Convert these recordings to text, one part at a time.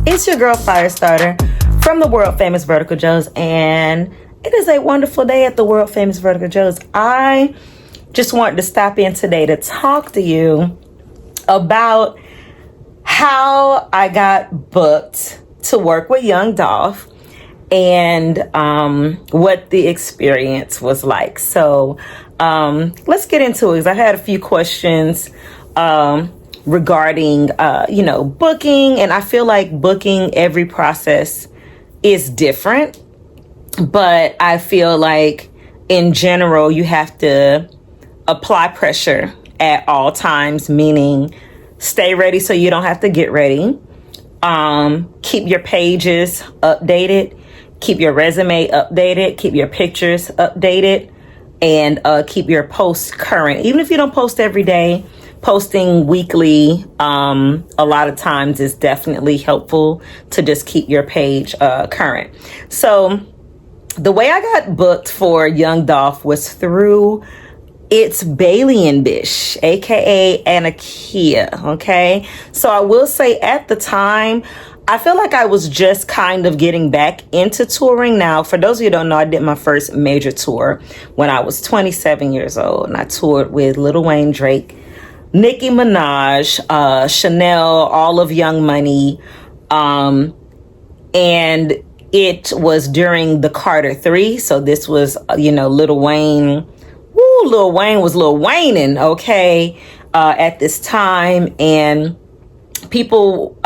It's your girl Firestarter from the world famous Vertical Joe's, and it is a wonderful day at the world famous Vertical Joe's. I just wanted to stop in today to talk to you about how I got booked to work with young Dolph and what the experience was like. So let's get into it, because I had a few questions regarding booking, and I feel like booking, every process is different, but I feel like in general you have to apply pressure at all times, meaning stay ready so you don't have to get ready. Keep your pages updated, keep your resume updated, keep your pictures updated, and keep your posts current. Even if you don't post every day, posting weekly a lot of times is definitely helpful to just keep your page current. So the way I got booked for young Dolph was through It's Bailey and Bish, aka Anakia. Okay, so I will say at the time, I feel like I was just kind of getting back into touring. Now, for those of you who don't know, I did my first major tour when I was 27 years old, and I toured with Lil Wayne, Drake, Nicki Minaj, Chanel, all of Young Money, and it was during the Carter 3. So this was, Lil Wayne. Lil Wayne was Lil Wayneing, okay, at this time, and people,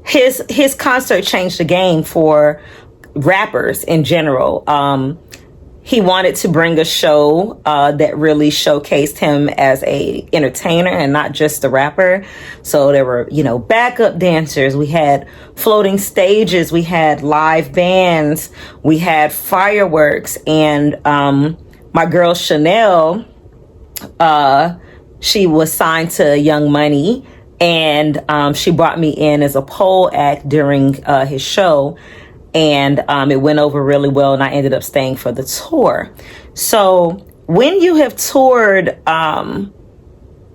his concert changed the game for rappers in general. He wanted to bring a show that really showcased him as a entertainer and not just a rapper. So there were, backup dancers. We had floating stages. We had live bands. We had fireworks. And my girl Chanel, she was signed to Young Money, and she brought me in as a pole act during his show. And it went over really well, and I ended up staying for the tour. So when you have toured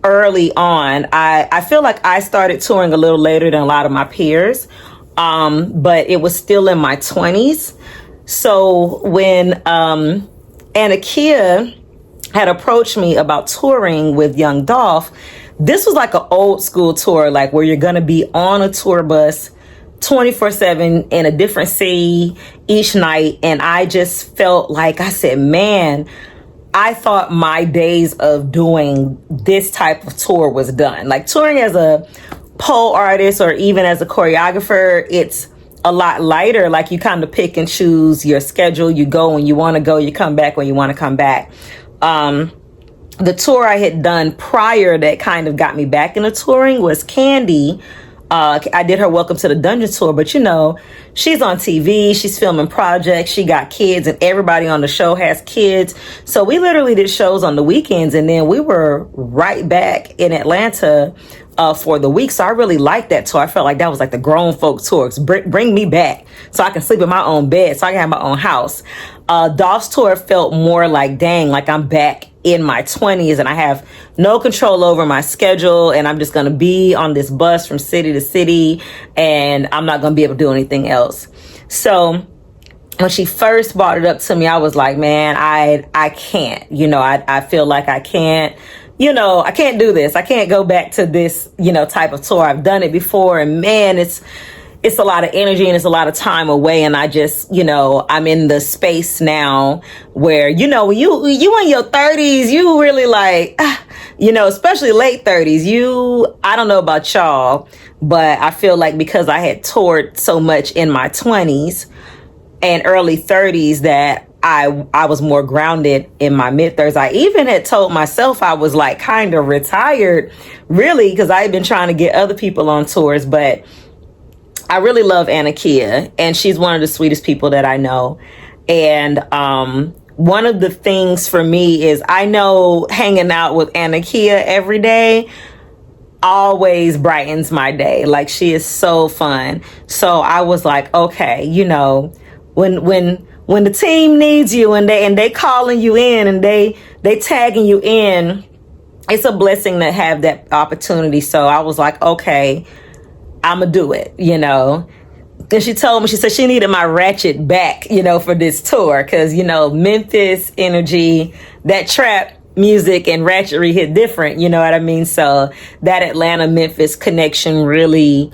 early on, I feel like I started touring a little later than a lot of my peers, but it was still in my 20s. So when Anakia had approached me about touring with young Dolph, this was like an old school tour, like where you're going to be on a tour bus 24/7 in a different city each night. And I just felt like, I said, man, I thought my days of doing this type of tour was done. Like touring as a pole artist or even as a choreographer, it's a lot lighter. Like you kind of pick and choose your schedule. You go when you want to go, you come back when you want to come back. The tour I had done prior that kind of got me back into touring was Candy. I did her Welcome to the Dungeon tour, but she's on TV, she's filming projects, she got kids, and everybody on the show has kids. So we literally did shows on the weekends, and then we were right back in Atlanta for the week. So I really liked that tour. I felt like that was like the grown folk tour. Bring me back so I can sleep in my own bed, so I can have my own house. Dolph's tour felt more like, dang, like I'm back in my 20s and I have no control over my schedule, and I'm just going to be on this bus from city to city, and I'm not going to be able to do anything else. So when she first brought it up to me, I was like, man, I can't, I feel like I can't, I can't do this. I can't go back to this, type of tour. I've done it before, and man, it's a lot of energy and it's a lot of time away. And I just, I'm in the space now where, when you in your 30s, you really like, especially late 30s, I don't know about y'all, but I feel like because I had toured so much in my 20s and early 30s that I was more grounded in my mid 30s. I even had told myself I was like kind of retired, really, because I had been trying to get other people on tours, but I really love Anakia, and she's one of the sweetest people that I know. And one of the things for me is, I know hanging out with Anakia every day always brightens my day. Like, she is so fun. So I was like, okay, when the team needs you and they calling you in and they tagging you in, it's a blessing to have that opportunity. So I was like, okay, I'ma do it, you know. And she told me, she said she needed my ratchet back, you know, for this tour. Cause, you know, Memphis energy, that trap music and ratchetry hit different, you know what I mean? So that Atlanta Memphis connection really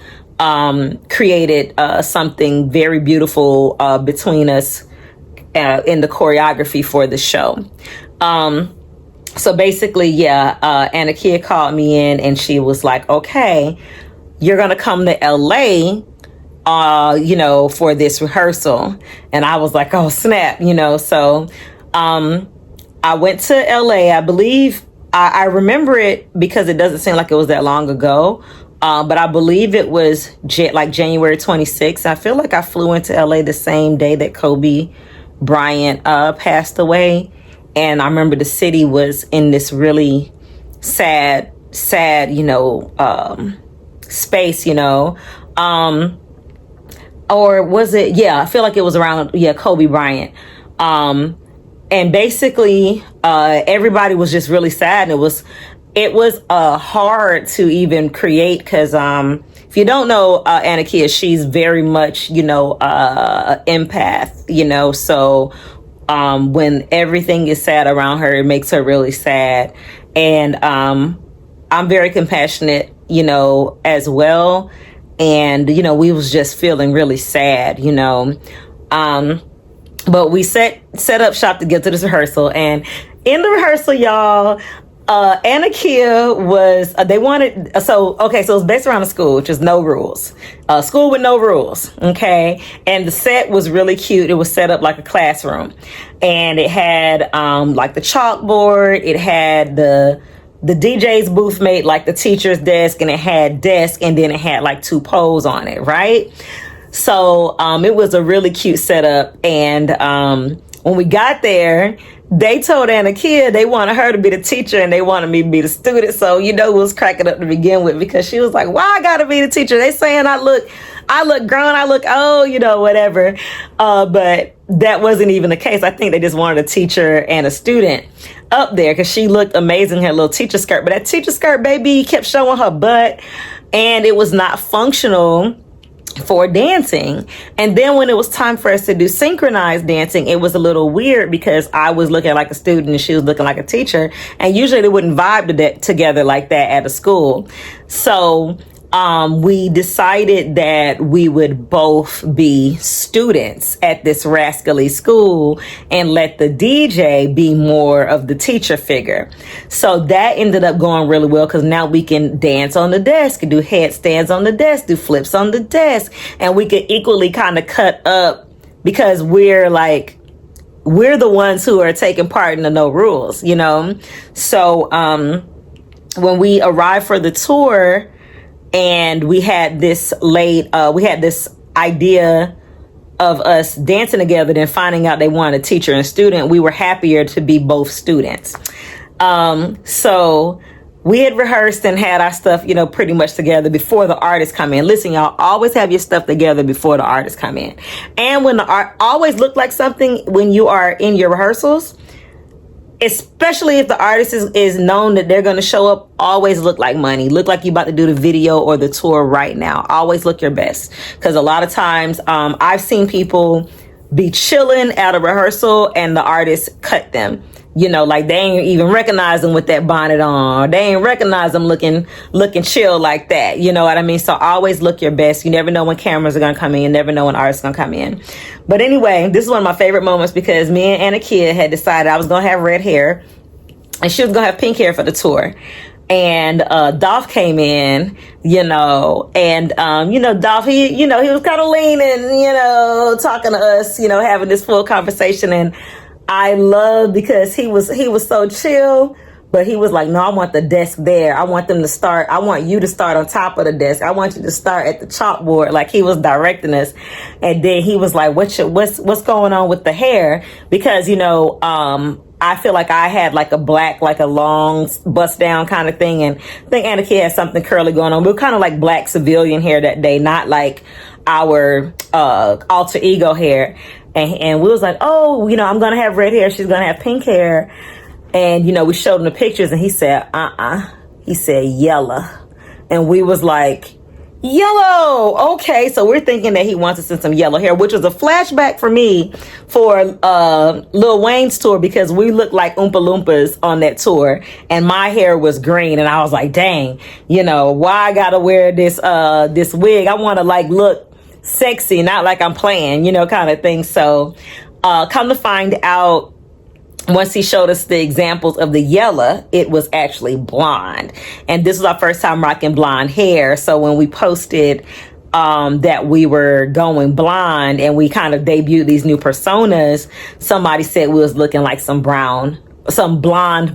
created something very beautiful between us in the choreography for the show. So basically, Anna Kia called me in and she was like, okay, you're going to come to LA, you know, for this rehearsal. And I was like, oh, snap, you know. So I went to LA. I believe I remember it because it doesn't seem like it was that long ago. But I believe it was like January 26th. I feel like I flew into LA the same day that Kobe Bryant passed away. And I remember the city was in this really sad, you know, space, you know. Or was it? Yeah, I feel like it was around, Kobe Bryant. And basically, everybody was just really sad. And it was hard to even create because if you don't know Anna Kia, she's very much, you know, empath, you know. So when everything is sad around her, it makes her really sad. And I'm very compassionate, you know, as well. And, you know, we was just feeling really sad, you know. But we set up shop to get to this rehearsal. And in the rehearsal, y'all, Anna Kia was, they wanted, so it's based around a school, which is no rules. School with no rules, okay? And the set was really cute. It was set up like a classroom. And it had, like the chalkboard. It had the DJ's booth made like the teacher's desk, and it had desk, and then it had like 2 poles on it, right? So it was a really cute setup. And when we got there, they told Anna Kia they wanted her to be the teacher and they wanted me to be the student. So, you know, it was cracking up to begin with because she was like, why I gotta be the teacher? They saying I look grown, I look old, you know, whatever. But that wasn't even the case. I think they just wanted a teacher and a student up there because she looked amazing in her little teacher skirt. But that teacher skirt, baby, kept showing her butt and it was not functional for dancing. And then when it was time for us to do synchronized dancing, it was a little weird because I was looking like a student and she was looking like a teacher. And usually they wouldn't vibe together like that at a school. So we decided that we would both be students at this rascally school and let the DJ be more of the teacher figure. So that ended up going really well because now we can dance on the desk, do headstands on the desk, do flips on the desk, and we could equally kind of cut up because we're the ones who are taking part in the no rules, you know? So when we arrived for the tour, and we had this idea of us dancing together, then finding out they wanted a teacher and student. We were happier to be both students. So we had rehearsed and had our stuff, you know, pretty much together before the artists come in. Listen, y'all, always have your stuff together before the artists come in. And when the art always look like something when you are in your rehearsals, especially if the artist is known that they're going to show up, always look like money. Look like you're about to do the video or the tour right now. Always look your best. Because a lot of times I've seen people be chilling at a rehearsal and the artist cut them. You know, like they ain't even recognize them with that bonnet on. They ain't recognize them looking chill like that. You know what I mean? So always look your best. You never know when cameras are going to come in. You never know when artists are going to come in. But anyway, this is one of my favorite moments because me and Anna Kia had decided I was going to have red hair and she was going to have pink hair for the tour. And Dolph came in, you know, and, you know, Dolph, he was kind of leaning, you know, talking to us, you know, having this full conversation. And I love because he was so chill, but he was like, no, I want the desk there. I want you to start on top of the desk. I want you to start at the chalkboard. Like he was directing us. And then he was like, what's going on with the hair? Because, you know, I feel like I had like a black, like a long bust down kind of thing. And I think Anna Kia had something curly going on. We were kind of like black civilian hair that day, not like our alter ego hair. And we was like, oh, you know, I'm going to have red hair. She's going to have pink hair. And, you know, we showed him the pictures and he said, He said, yellow. And we was like, Yellow. Okay, so we're thinking that he wants us in some yellow hair, which was a flashback for me for Lil Wayne's tour, because we looked like Oompa Loompas on that tour, and my hair was green, and I was like, dang, why I gotta wear this wig? I want to like look sexy, not like I'm playing, kind of thing. So come to find out, once he showed us the examples of the yellow, it was actually blonde. And this was our first time rocking blonde hair. So when we posted that we were going blonde and we kind of debuted these new personas, somebody said we was looking like some blonde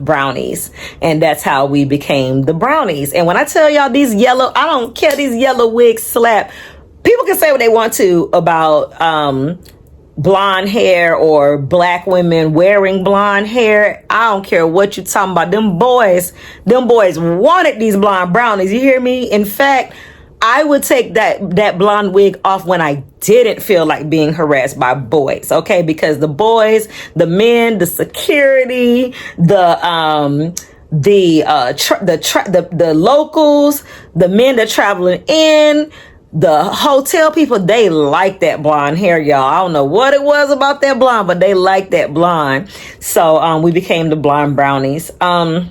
brownies. And that's how we became the brownies. And when I tell y'all I don't care, these yellow wigs slap. People can say what they want to about blonde hair or black women wearing blonde hair. I don't care what you talking about. Them boys wanted these blonde brownies. You hear me? In fact, I would take that blonde wig off when I didn't feel like being harassed by boys. Okay, because the boys, the men, the security, the locals, the men that traveling in, the hotel people, they like that blonde hair, y'all. I don't know what it was about that blonde, but they like that blonde. So we became the blonde brownies. I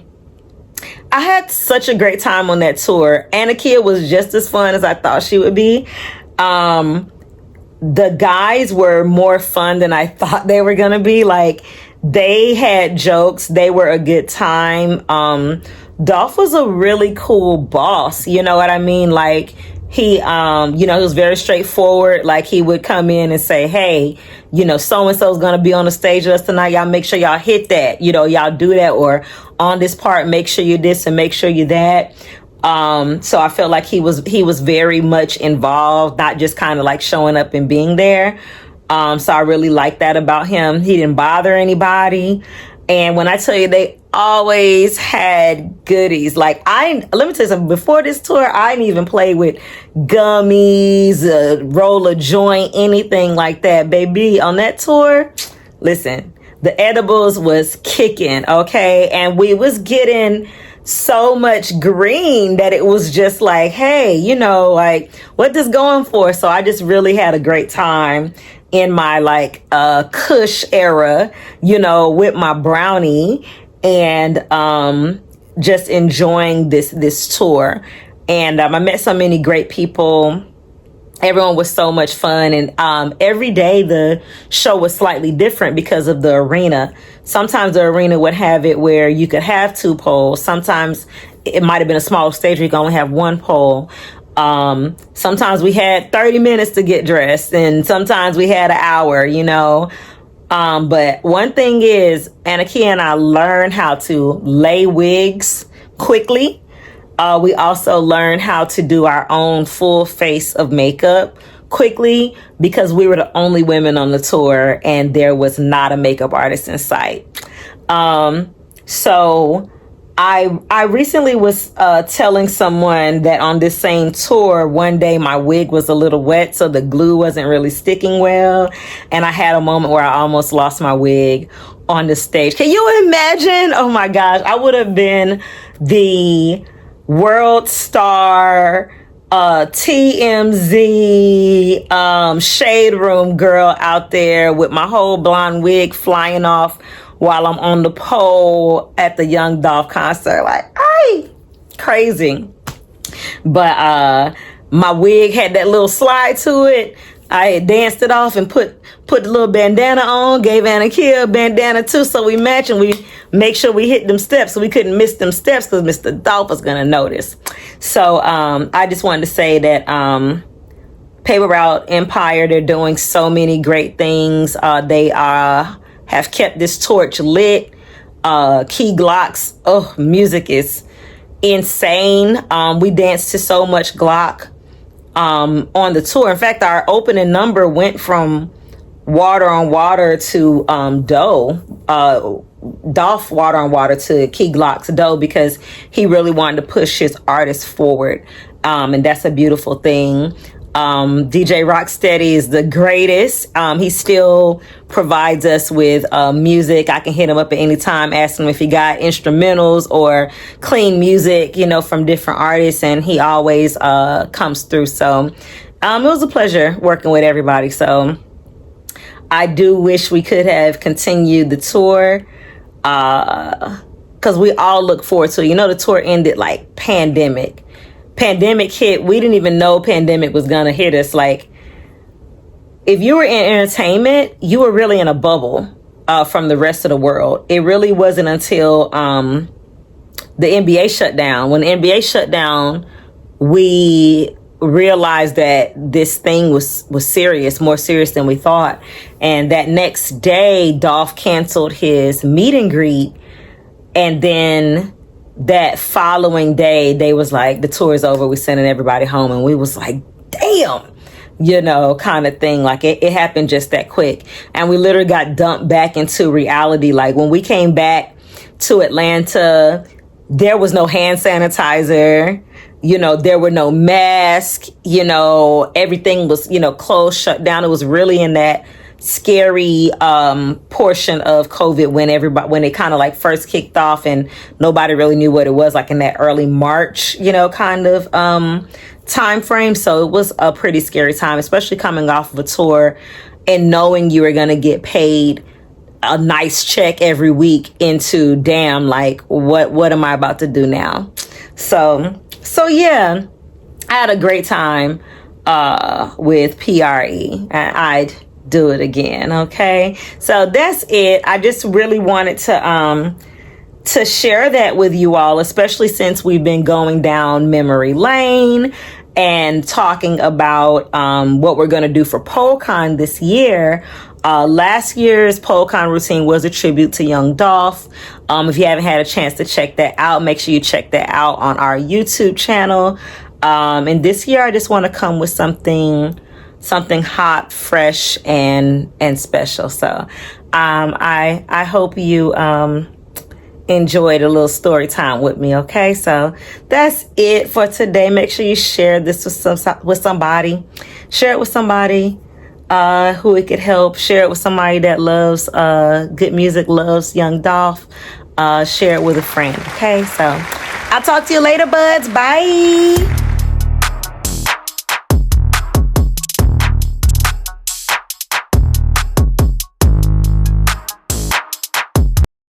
had such a great time on that tour. Anakia was just as fun as I thought she would be. The guys were more fun than I thought they were gonna be. Like, they had jokes. They were a good time. Dolph was a really cool boss. You know what I mean? Like, he, he was very straightforward. Like, he would come in and say, hey, so-and-so is going to be on the stage with us tonight. Y'all make sure y'all hit that, y'all do that. Or on this part, make sure you this and make sure you that. So I felt like he was very much involved, not just kind of like showing up and being there. So I really liked that about him. He didn't bother anybody. And when I tell you, they always had goodies. Like, let me tell you something. Before this tour, I didn't even play with gummies, roll a joint, anything like that. Baby, on that tour, listen, the edibles was kicking, okay? And we was getting so much green that it was just like, hey, like, what this going for? So I just really had a great time in my Kush era, with my brownie, and just enjoying this tour. And I met so many great people. Everyone was so much fun. And every day the show was slightly different because of the arena. Sometimes the arena would have it where you could have 2 poles. Sometimes it might have been a smaller stage where you could only have 1 pole. Sometimes we had 30 minutes to get dressed, and sometimes we had an hour, but one thing is, Anakia and I learned how to lay wigs quickly. We also learned how to do our own full face of makeup quickly, because we were the only women on the tour and there was not a makeup artist in sight. So I recently was telling someone that on this same tour, one day my wig was a little wet, so the glue wasn't really sticking well. And I had a moment where I almost lost my wig on the stage. Can you imagine? Oh my gosh, I would have been the world star, TMZ, shade room girl out there with my whole blonde wig flying off while I'm on the pole at the Young Dolph concert. Like, ay, crazy. But my wig had that little slide to it. I had danced it off and put the little bandana on, gave Anakia a bandana too, so we match, and we make sure we hit them steps so we couldn't miss them steps because Mr. Dolph was going to notice. So I just wanted to say that Paper Route Empire, they're doing so many great things. They have kept this torch lit. Key Glock's music is insane. We danced to so much Glock on the tour. In fact, our opening number went from Water on Water to Doe. Dolph Water on Water to Key Glock's Doe, because he really wanted to push his artists forward. And that's a beautiful thing. DJ Rocksteady is the greatest. He still provides us with music. I can hit him up at any time, ask him if he got instrumentals or clean music, from different artists, and he always comes through. So it was a pleasure working with everybody. So I do wish we could have continued the tour, because we all look forward to it. The tour ended like pandemic hit. We didn't even know pandemic was gonna hit us. Like, if you were in entertainment, you were really in a bubble from the rest of the world. It really wasn't until the NBA shut down. When the NBA shut down, we realized that this thing was serious, more serious than we thought. And that next day, Dolph canceled his meet and greet, and then that following day, they was like, the tour is over, we're sending everybody home. And we was like, damn, kind of thing. Like, it happened just that quick. And we literally got dumped back into reality. Like, when we came back to Atlanta, there was no hand sanitizer, there were no masks, everything was, closed, shut down. It was really in that scary portion of COVID when it kind of like first kicked off and nobody really knew what it was, like in that early March, kind of time frame. So it was a pretty scary time, especially coming off of a tour and knowing you were going to get paid a nice check every week into, damn, like what am I about to do now? So yeah, I had a great time with PRE, and I'd do it again. Okay, so that's it. I just really wanted to share that with you all, especially since we've been going down memory lane and talking about what we're going to do for PoleCon this year. Last year's PoleCon routine was a tribute to young Dolph. If you haven't had a chance to check that out, make sure you check that out on our YouTube channel. And this year, I just want to come with something hot, fresh, and special. So I hope you enjoyed a little story time with me. Okay, so that's it for today. Make sure you share this with somebody. Share it with somebody who it could help. Share it with somebody that loves good music, loves young Dolph. Share it with a friend. Okay, so I'll talk to you later, buds. Bye.